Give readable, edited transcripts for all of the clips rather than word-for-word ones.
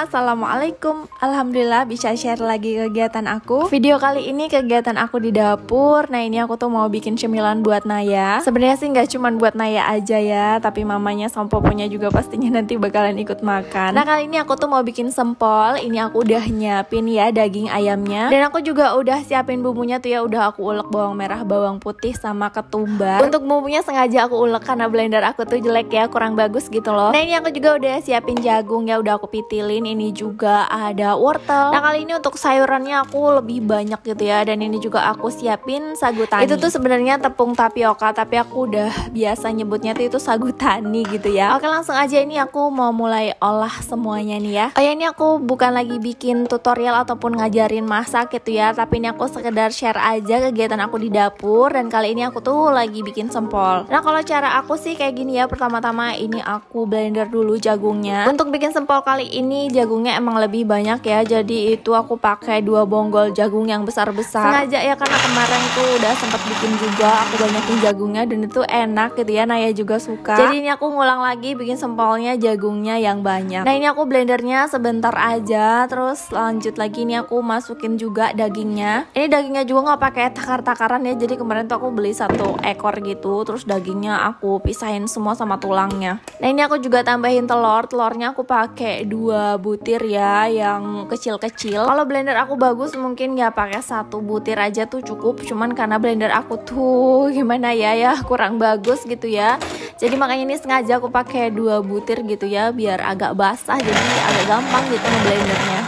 Assalamualaikum. Alhamdulillah bisa share lagi kegiatan aku. Video kali ini kegiatan aku di dapur. Nah ini aku tuh mau bikin cemilan buat Naya. Sebenarnya sih nggak cuma buat Naya aja ya, tapi mamanya sama poponya juga pastinya nanti bakalan ikut makan. Nah kali ini aku tuh mau bikin sempol. Ini aku udah nyiapin ya daging ayamnya. Dan aku juga udah siapin bumbunya tuh ya. Udah aku ulek bawang merah, bawang putih, sama ketumbar. Untuk bumbunya sengaja aku ulek karena blender aku tuh jelek ya, kurang bagus gitu loh. Nah ini aku juga udah siapin jagung ya, udah aku pitilin. Ini juga ada wortel. Nah kali ini untuk sayurannya aku lebih banyak gitu ya. Dan ini juga aku siapin sagu tani. Itu tuh sebenarnya tepung tapioka, tapi aku udah biasa nyebutnya tuh itu sagu tani gitu ya. Oke langsung aja, ini aku mau mulai olah semuanya nih ya. Oh ya, ini aku bukan lagi bikin tutorial ataupun ngajarin masak gitu ya, tapi ini aku sekedar share aja kegiatan aku di dapur. Dan kali ini aku tuh lagi bikin sempol. Nah kalau cara aku sih kayak gini ya. Pertama-tama ini aku blender dulu jagungnya. Untuk bikin sempol kali ini jagungnya emang lebih banyak ya, jadi itu aku pakai 2 bonggol jagung yang besar-besar. Sengaja ya karena kemarin tuh udah sempat bikin juga, aku banyakin jagungnya dan itu enak gitu ya, Naya juga suka. Jadi ini aku ngulang lagi bikin sempolnya jagungnya yang banyak. Nah ini aku blendernya sebentar aja, terus lanjut lagi ini aku masukin juga dagingnya. Ini dagingnya juga nggak pakai takar-takaran ya, jadi kemarin tuh aku beli 1 ekor gitu, terus dagingnya aku pisahin semua sama tulangnya. Nah ini aku juga tambahin telurnya aku pakai 2 butir ya, yang kecil-kecil. Kalau blender aku bagus mungkin ya pakai 1 butir aja tuh cukup, cuman karena blender aku tuh gimana ya kurang bagus gitu ya, jadi makanya ini sengaja aku pakai 2 butir gitu ya, biar agak basah, jadi agak gampang gitu ngeblendernya.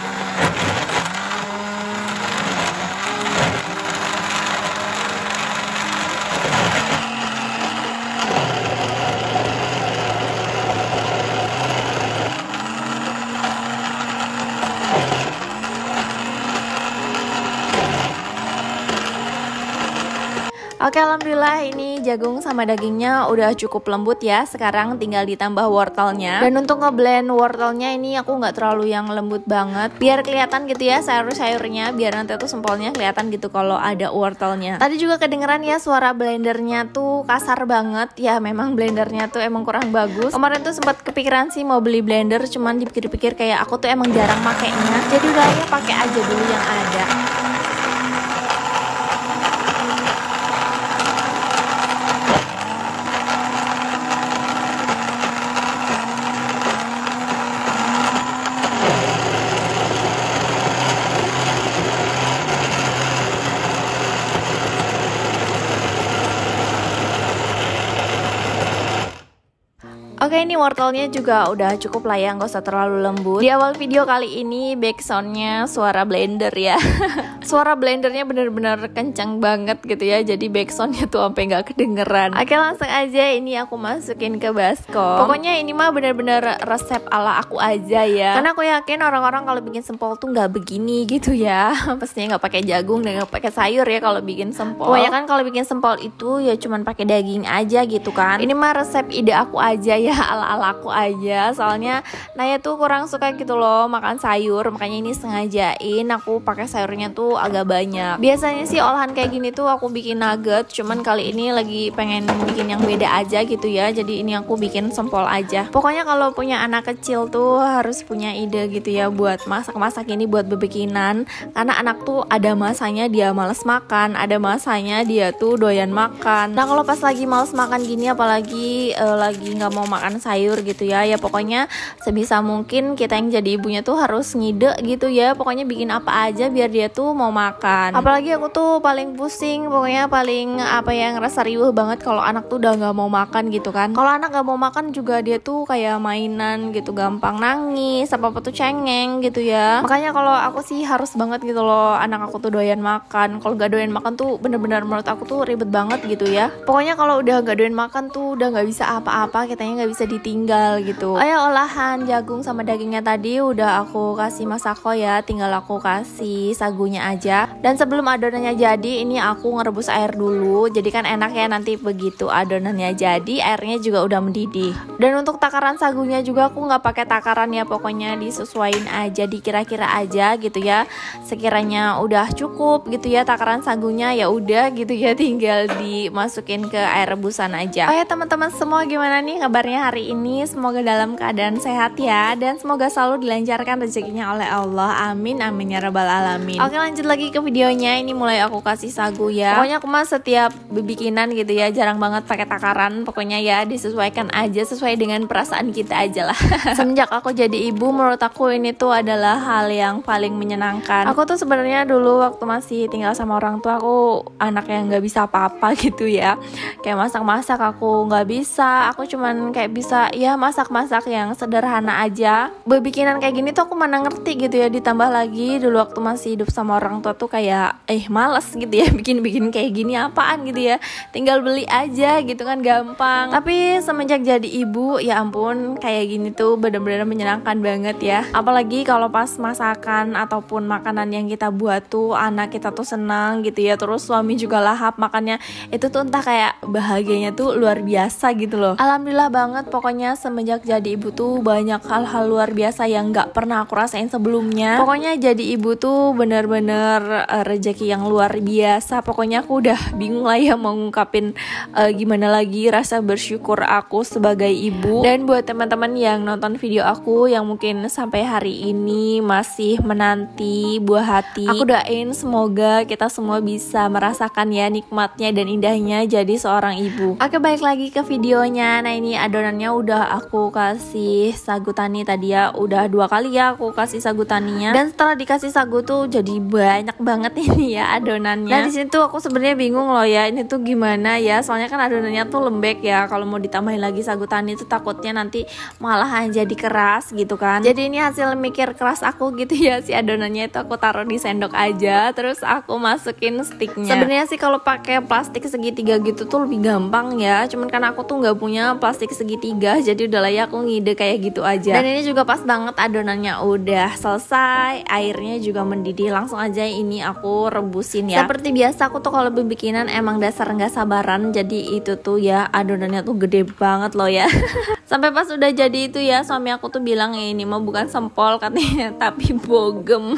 Oke alhamdulillah ini jagung sama dagingnya udah cukup lembut ya. Sekarang tinggal ditambah wortelnya. Dan untuk ngeblend wortelnya ini aku nggak terlalu yang lembut banget, biar kelihatan gitu ya sayur-sayurnya, biar nanti tuh sempolnya kelihatan gitu kalau ada wortelnya. Tadi juga kedengeran ya suara blendernya tuh kasar banget ya, memang blendernya tuh emang kurang bagus. Kemarin tuh sempat kepikiran sih mau beli blender, cuman dipikir-pikir kayak aku tuh emang jarang makainya, jadi udah ya pakai aja dulu yang ada. Oke ini wortelnya juga udah cukup lah ya, nggak usah terlalu lembut. Di awal video kali ini backsoundnya suara blender ya. Suara blendernya bener-bener kencang banget gitu ya, jadi backsoundnya tuh sampai nggak kedengeran. Oke langsung aja ini aku masukin ke baskom. Pokoknya ini mah bener-bener resep ala aku aja ya, karena aku yakin orang-orang kalau bikin sempol tuh nggak begini gitu ya. Pastinya nggak pakai jagung dan nggak pakai sayur ya kalau bikin sempol. Pokoknya kan kalau bikin sempol itu ya cuman pakai daging aja gitu kan. Ini mah resep ide aku aja ya, ala-ala aku aja. Soalnya Naya tuh kurang suka gitu loh makan sayur, makanya ini sengajain aku pakai sayurnya tuh agak banyak. Biasanya sih olahan kayak gini tuh aku bikin nugget, cuman kali ini lagi pengen bikin yang beda aja gitu ya, jadi ini aku bikin sempol aja. Pokoknya kalau punya anak kecil tuh harus punya ide gitu ya buat masak-masak ini buat bebikinan, karena anak tuh ada masanya dia males makan, ada masanya dia tuh doyan makan. Nah kalau pas lagi males makan gini, apalagi lagi nggak mau makan sayur gitu ya, ya pokoknya sebisa mungkin kita yang jadi ibunya tuh harus ngide gitu ya, pokoknya bikin apa aja biar dia tuh mau makan. Apalagi aku tuh paling pusing, pokoknya paling apa yang ngerasa riuh banget kalau anak tuh udah nggak mau makan gitu kan. Kalau anak nggak mau makan juga dia tuh kayak mainan gitu, gampang nangis, apa tuh cengeng gitu ya. Makanya kalau aku sih harus banget gitu loh anak aku tuh doyan makan. Kalau nggak doyan makan tuh bener-bener menurut aku tuh ribet banget gitu ya. Pokoknya kalau udah nggak doyan makan tuh udah nggak bisa apa-apa, kitanya nggak bisa ditinggal gitu. Oh ya, olahan jagung sama dagingnya tadi udah aku kasih masako ya, tinggal aku kasih sagunya aja. Dan sebelum adonannya jadi, ini aku ngerebus air dulu. Jadi kan enak ya nanti begitu adonannya jadi, airnya juga udah mendidih. Dan untuk takaran sagunya juga aku nggak pakai takaran ya, pokoknya disesuaiin aja, dikira-kira aja gitu ya. Sekiranya udah cukup gitu ya takaran sagunya, ya udah gitu ya, tinggal dimasukin ke air rebusan aja. Oh ya teman-teman semua, gimana nih kabarnya hari ini. Semoga dalam keadaan sehat ya, dan semoga selalu dilancarkan rezekinya oleh Allah. Amin amin ya rabbal alamin. Oke, lanjut lagi ke videonya. Ini mulai aku kasih sagu ya. Pokoknya aku mah setiap bikinan gitu ya jarang banget pakai takaran. Pokoknya ya disesuaikan aja sesuai dengan perasaan kita aja lah. Semenjak aku jadi ibu, menurut aku ini tuh adalah hal yang paling menyenangkan. Aku tuh sebenarnya dulu waktu masih tinggal sama orang tua, aku anak yang nggak bisa apa-apa gitu ya. Kayak masak-masak aku nggak bisa. Aku cuman kayak bisa ya masak-masak yang sederhana aja. Bikinan kayak gini tuh aku mana ngerti gitu ya. Ditambah lagi dulu waktu masih hidup sama orang tua tuh kayak males gitu ya bikin-bikin kayak gini, apaan gitu ya. Tinggal beli aja gitu kan, gampang. Tapi semenjak jadi ibu, ya ampun, kayak gini tuh bener-bener menyenangkan banget ya. Apalagi kalau pas masakan ataupun makanan yang kita buat tuh anak kita tuh senang gitu ya. Terus suami juga lahap makannya. Itu tuh entah kayak bahagianya tuh luar biasa gitu loh. Alhamdulillah banget pokoknya semenjak jadi ibu tuh banyak hal-hal luar biasa yang gak pernah aku rasain sebelumnya. Pokoknya jadi ibu tuh bener-bener rezeki yang luar biasa. Pokoknya aku udah bingung lah ya mau ngungkapin gimana lagi rasa bersyukur aku sebagai ibu. Dan buat teman-teman yang nonton video aku yang mungkin sampai hari ini masih menanti buah hati, aku doain semoga kita semua bisa merasakan ya nikmatnya dan indahnya jadi seorang ibu. Oke, balik lagi ke videonya. Nah, ini adonannya udah aku kasih sagu tani tadi ya. Udah 2 kali ya aku kasih sagu taninya. Dan setelah dikasih sagu tuh jadi banyak banget ini ya adonannya. Nah, di sini tuh aku sebenarnya bingung loh ya. Ini tuh gimana ya? Soalnya kan adonannya tuh lembek ya. Kalau mau ditambahin lagi sagu tani tuh takutnya nanti malahan jadi keras gitu kan. Jadi ini hasil mikir keras aku gitu ya. Si adonannya itu aku taruh di sendok aja, terus aku masukin sticknya. Sebenarnya sih kalau pakai plastik segitiga gitu tuh lebih gampang ya. Cuman karena aku tuh nggak punya plastik segitiga, jadi udahlah ya aku ngide kayak gitu aja. Dan ini juga pas banget adonannya udah selesai, airnya juga mendidih. Langsung aja ini aku rebusin ya. Seperti biasa aku tuh kalau bikinan emang dasar nggak sabaran. Jadi itu tuh ya adonannya tuh gede banget loh ya. Sampai pas udah jadi itu ya suami aku tuh bilang ini mah bukan sempol katanya, tapi bogem.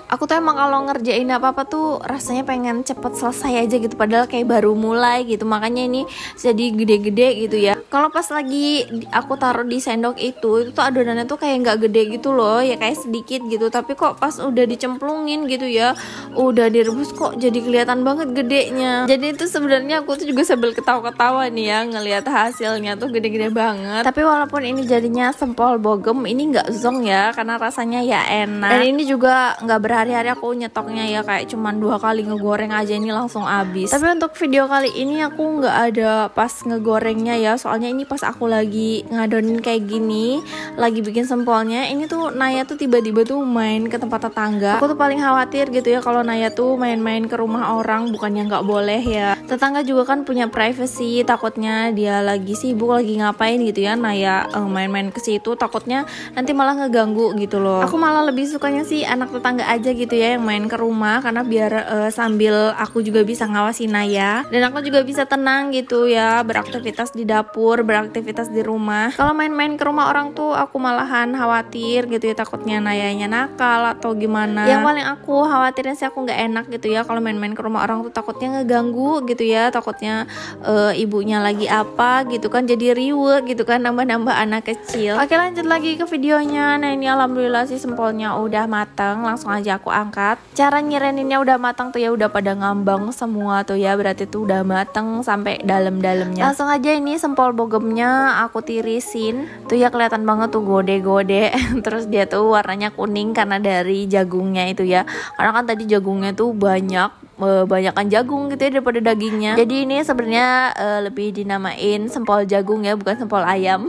Aku tuh emang kalau ngerjain apa-apa tuh rasanya pengen cepet selesai aja gitu, padahal kayak baru mulai gitu. Makanya ini jadi gede-gede gitu ya. Kalau pas lagi aku taruh di sendok itu tuh adonannya tuh kayak nggak gede gitu loh ya, kayak sedikit gitu. Tapi kok pas udah dicemplungin gitu ya, udah direbus kok jadi kelihatan banget gedenya. Jadi itu sebenarnya aku tuh juga sambil ketawa-ketawa nih ya ngelihat hasilnya tuh gede-gede banget. Tapi walaupun ini jadinya sempol bogem, ini nggak zong ya, karena rasanya ya enak. Dan ini juga nggak berhari-hari aku nyetoknya ya, kayak cuman 2 kali ngegoreng aja ini langsung habis. Tapi untuk video kali ini aku nggak ada pas ngegorengnya ya, soalnya ini pas aku lagi ngadonin kayak gini, lagi bikin sempolnya. Ini tuh Naya tuh tiba-tiba tuh main ke tempat tetangga. Aku tuh paling khawatir gitu ya kalau Naya tuh main-main ke rumah orang, bukannya nggak boleh ya. Tetangga juga kan punya privacy, takutnya dia lagi sibuk lagi ngapain gitu ya, Naya main-main ke situ takutnya nanti malah ngeganggu gitu loh. Aku malah lebih sukanya sih anak tetangga aja gitu ya yang main ke rumah, karena biar sambil aku juga bisa ngawasi Naya dan aku juga bisa tenang gitu ya, beraktivitas di dapur, beraktivitas di rumah. Kalau main-main ke rumah orang tuh aku malahan khawatir gitu ya, takutnya Nayanya nakal atau gimana. Yang paling aku khawatirin sih aku nggak enak gitu ya kalau main-main ke rumah orang tuh, takutnya ngeganggu gitu ya, takutnya ibunya lagi apa gitu kan, jadi riwe gitu kan, nambah-nambah anak kecil. Oke, lanjut lagi ke videonya. Nah, ini alhamdulillah sih sempolnya udah matang, langsung aja aku angkat. Cara nyireninnya udah matang tuh ya, udah pada ngambang semua tuh ya, berarti tuh udah matang sampai dalam-dalamnya. Langsung aja ini sempol bogemnya aku tirisin tuh ya, kelihatan banget tuh gode-gode. Terus dia tuh warnanya kuning karena dari jagungnya itu ya, karena kan tadi jagungnya tuh banyakan jagung gitu ya daripada dagingnya. Jadi ini sebenarnya lebih dinamain sempol jagung ya, bukan sempol ayam.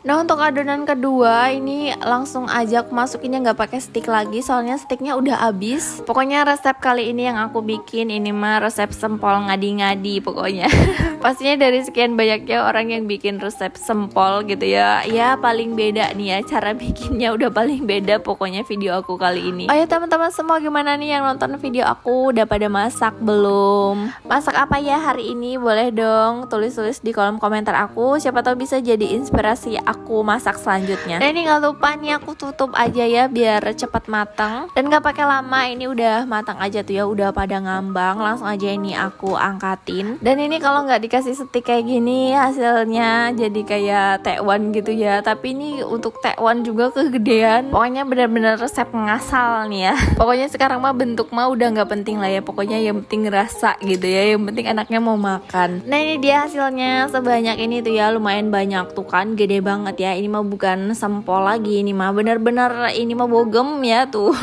Nah, untuk adonan kedua ini langsung aja aku masukinnya nggak pakai stick lagi, soalnya sticknya udah habis. Pokoknya resep kali ini yang aku bikin ini mah resep sempol ngadi-ngadi pokoknya. Pastinya dari sekian banyaknya orang yang bikin resep sempol gitu ya, ya paling beda nih ya, cara bikinnya udah paling beda pokoknya video aku kali ini. Oh ya teman-teman semua, gimana nih yang nonton video aku, udah pada masak belum? Masak apa ya hari ini? Boleh dong tulis-tulis di kolom komentar aku, siapa tahu bisa jadi inspirasi aku masak selanjutnya. Dan ini nggak lupa nih aku tutup aja ya biar cepat matang. Dan nggak pakai lama, ini udah matang aja tuh ya, udah pada ngambang. Langsung aja ini aku angkatin. Dan ini kalau nggak dikasih stik kayak gini hasilnya jadi kayak tekwan gitu ya. Tapi ini untuk tekwan juga kegedean. Pokoknya bener-bener resep ngasal nih ya. Pokoknya sekarang mah bentuk mah udah nggak penting lah ya. Pokoknya yang penting rasa gitu ya. Yang penting anaknya mau makan. Nah ini dia hasilnya sebanyak ini tuh ya, lumayan banyak tuh kan, gede banget ya. Ini mah bukan sempol lagi, ini mah bener-bener ini mah bogem ya tuh.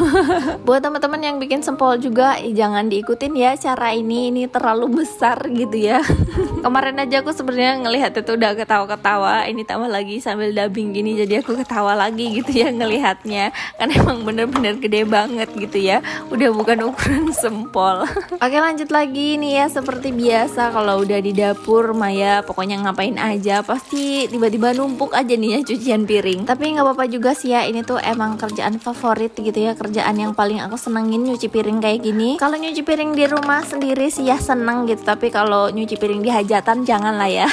Buat teman-teman yang bikin sempol juga, jangan diikutin ya cara ini terlalu besar gitu ya. Kemarin aja aku sebenarnya ngelihat itu udah ketawa-ketawa, ini tambah lagi sambil dubbing gini jadi aku ketawa lagi gitu ya ngelihatnya, kan emang bener-bener gede banget gitu ya, udah bukan ukuran sempol. Oke lanjut lagi nih ya, seperti biasa kalau udah di dapur Maya pokoknya ngapain aja pasti tiba-tiba numpuk aja nih ya cucian piring. Tapi nggak apa-apa juga sih ya, ini tuh emang kerjaan favorit gitu ya, kerjaan yang paling aku senengin nyuci piring kayak gini. Kalau nyuci piring di rumah sendiri sih ya seneng gitu, tapi kalau nyuci piring di hajatan jangan lah ya.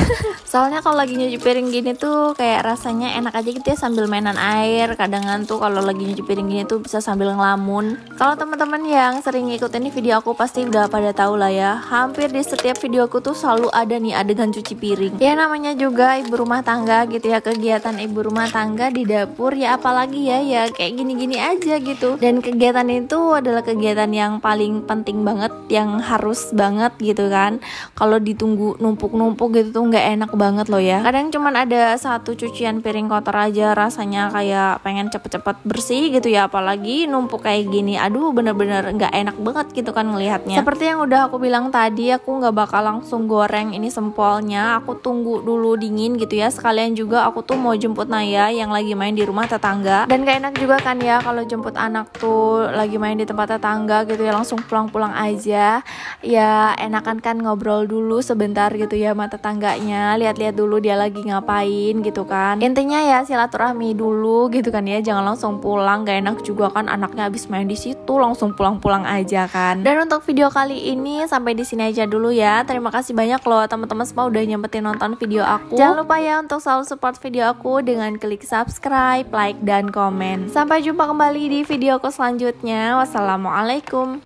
Soalnya kalau lagi nyuci piring gini tuh kayak rasanya enak aja gitu ya sambil mainan air. Kadangan tuh kalau lagi nyuci piring gini tuh bisa sambil ngelamun. Kalau teman-teman yang sering ngikutin video aku pasti udah pada tahu lah ya, hampir di setiap video aku tuh selalu ada nih adegan cuci piring. Ya namanya juga ibu rumah tangga gitu ya, kegiatan ibu rumah tangga di dapur ya, apalagi ya kayak gini-gini aja gitu. Dan kegiatan itu adalah kegiatan yang paling penting banget, yang harus banget gitu kan. Kalau ditunggu numpuk-numpuk gitu tuh nggak enak banget loh ya. Kadang cuman ada satu cucian piring kotor aja rasanya kayak pengen cepet-cepet bersih gitu ya, apalagi numpuk kayak gini. Aduh bener-bener nggak enak banget gitu kan ngelihatnya. Seperti yang udah aku bilang tadi, aku nggak bakal langsung goreng ini sempolnya, aku tunggu dulu dingin gitu ya. Sekalian juga aku tuh mau jemput Naya yang lagi main di rumah tetangga. Dan gak enak juga kan ya kalau jemput anak tuh lagi main di tempat tetangga gitu ya, langsung pulang-pulang aja. Ya enakan kan ngobrol dulu sebentar gitu ya sama tetangganya, lihat-lihat dulu dia lagi ngapain gitu kan. Intinya ya silaturahmi dulu gitu kan ya, jangan langsung pulang, gak enak juga kan anaknya habis main di situ langsung pulang-pulang aja kan. Dan untuk video kali ini sampai di sini aja dulu ya. Terima kasih banyak loh teman-teman semua udah nyempetin nonton video aku. Jangan lupa ya untuk selalu support video aku dengan klik subscribe, like, dan komen. Sampai jumpa kembali di video aku selanjutnya. Wassalamualaikum.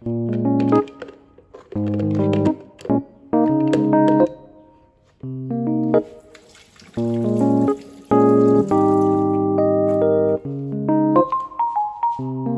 Thank you.